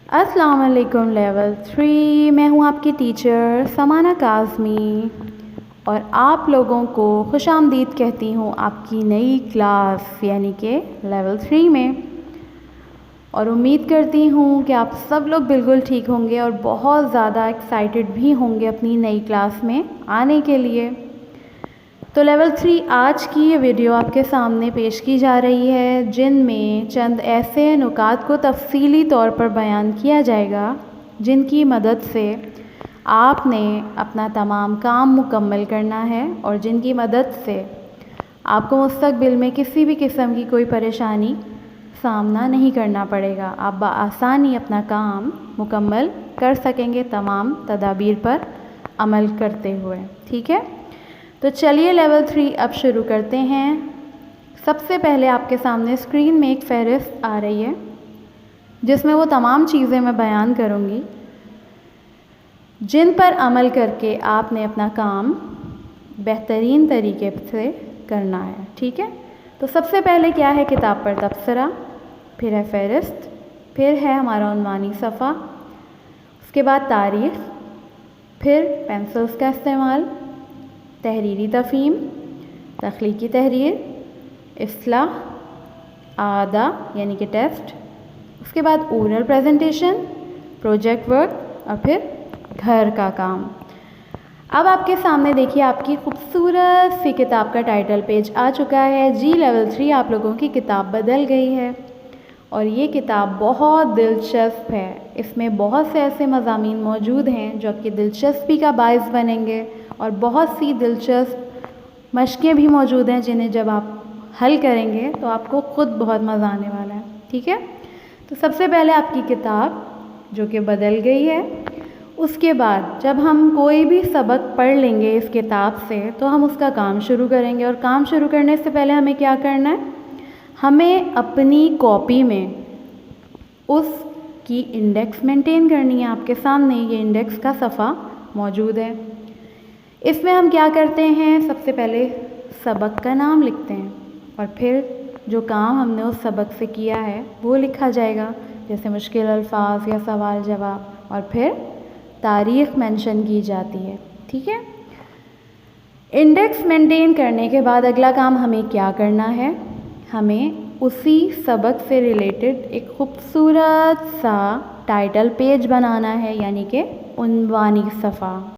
अस्सलाम वालेकुम लेवल 3 मैं हूँ आपकी टीचर समाना काज़मी और आप लोगों को खुशामदीद कहती हूँ आपकी नई क्लास यानी कि लेवल 3 में। और उम्मीद करती हूँ कि आप सब लोग बिल्कुल ठीक होंगे और बहुत ज़्यादा एक्साइटेड भी होंगे अपनी नई क्लास में आने के लिए। तो लेवल 3 आज की ये वीडियो आपके सामने पेश की जा रही है जिनमें चंद ऐसे नुकात को तफसीली तौर पर बयान किया जाएगा जिनकी मदद से आपने अपना तमाम काम मुकम्मल करना है और जिनकी मदद से आपको मुस्तक़बिल में किसी भी किस्म की कोई परेशानी सामना नहीं करना पड़ेगा। आप बआसानी अपना काम मुकम्मल कर सकेंगे तमाम तदाबीर पर अमल करते हुए। ठीक है, तो चलिए लेवल 3 अब शुरू करते हैं। सबसे पहले आपके सामने स्क्रीन में एक फ़हरिस्त आ रही है जिसमें वो तमाम चीज़ें मैं बयान करूँगी जिन पर अमल करके आपने अपना काम बेहतरीन तरीके से करना है। ठीक है, तो सबसे पहले क्या है, किताब पर तबसरा, फिर है फ़हरिस्त, फिर है हमारा उन्वानी सफ़ा, उसके बाद तारीख़, फिर पेंसिल्स का इस्तेमाल, तहरीरी तफ़हीम, तख्लीकी तहरीर, इस्लाह, आदा यानी कि टेस्ट, उसके बाद ओरल प्रेजेंटेशन, प्रोजेक्ट वर्क और फिर घर का काम। अब आपके सामने देखिए आपकी खूबसूरत सी किताब का टाइटल पेज आ चुका है। जी लेवल 3 आप लोगों की किताब बदल गई है और ये किताब बहुत दिलचस्प है। इसमें बहुत से ऐसे मज़ामीन मौजूद हैं जो आपकी दिलचस्पी का बायस बनेंगे और बहुत सी दिलचस्प मशक़ें भी मौजूद हैं जिन्हें जब आप हल करेंगे तो आपको ख़ुद बहुत मज़ा आने वाला है। ठीक है, तो सबसे पहले आपकी किताब जो कि बदल गई है, उसके बाद जब हम कोई भी सबक पढ़ लेंगे इस किताब से तो हम उसका काम शुरू करेंगे। और काम शुरू करने से पहले हमें क्या करना है, हमें अपनी कॉपी में उसकी इंडेक्स मेंटेन करनी है। आपके सामने ये इंडेक्स का सफ़ा मौजूद है। इसमें हम क्या करते हैं, सबसे पहले सबक का नाम लिखते हैं और फिर जो काम हमने उस सबक से किया है वो लिखा जाएगा, जैसे मुश्किल अल्फाज या सवाल जवाब, और फिर तारीख़ मेंशन की जाती है। ठीक है, इंडेक्स मेंटेन करने के बाद अगला काम हमें क्या करना है, हमें उसी सबक से रिलेटेड एक खूबसूरत सा टाइटल पेज बनाना है यानी कि उन्वानी सफ़ा।